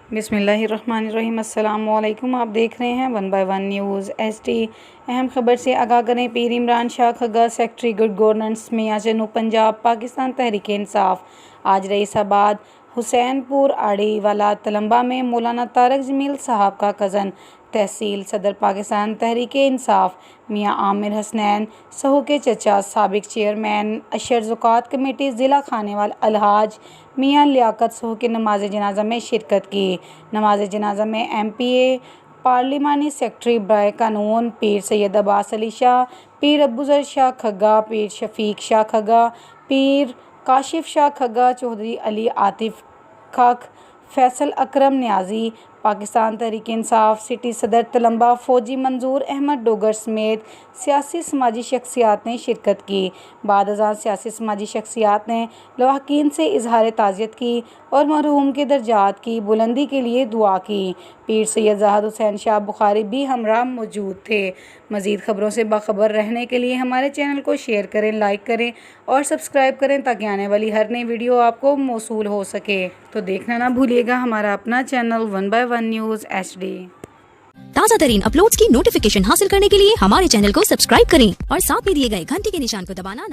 बिस्मिल्लाहिर्रहमानिर्रहीम। अस्सलाम वालेकुम। आप देख रहे हैं 1 बाय 1 न्यूज़ HD। अहम खबर से आगाह करें। Pir Imran Shah Khagga, secretary good governance मियां जनूब पंजाब, पाकिस्तान तहरीक इंसाफ। आज रईसाबाद, हुसैनपुर, आड़ी वाला तलम्बा में मौलाना तारक जमील साहब का कज़न तहसील सदर पाकिस्तान तहरीक इंसाफ मियां आमिर हसनैन सहू के चचा साबिक चेयरमैन अशर ज़कात कमेटी ज़िला खानेवाल अलहाज मियां लियाकत सहू के नमाज जनाजा में शिरकत की। नमाज जनाजा में MPA पार्लिमानी सेक्रेटरी बराए कानून पीर सैयद अब्बास अली शाह, पीर अबूज़र शाह खग्गा, पीर शफीक शाह खग्गा, पीर काशिफ शाह खग्गा, चौधरी अली आतिफ खाक, फैसल अकरम न्याजी, पाकिस्तान तहरीक इंसाफ सिटी सदर तलम्बा फ़ौजी मंजूर अहमद डोगर समेत सियासी समाजी शख्सियात ने शिरकत की। बाद अज़ान सियासी समाजी शख्सियात ने लवाहकीन से इजहार ताज़ियत की और मरहूम के दर्जात की बुलंदी के लिए दुआ की। पीर सैयद ज़ाहिद हुसैन शाह बुखारी भी हमरा मौजूद थे। मज़ीद ख़बरों से बाखबर रहने के लिए हमारे चैनल को शेयर करें, लाइक करें और सब्सक्राइब करें ताकि आने वाली हर नई वीडियो आपको मौसूल हो सके। तो देखना ना भूलिएगा हमारा अपना चैनल 1 बाय 1 न्यूज़ HD। ताज़ा तरीन अपलोड्स की नोटिफिकेशन हासिल करने के लिए हमारे चैनल को सब्सक्राइब करें और साथ में दिए गए घंटी के निशान को दबाना ना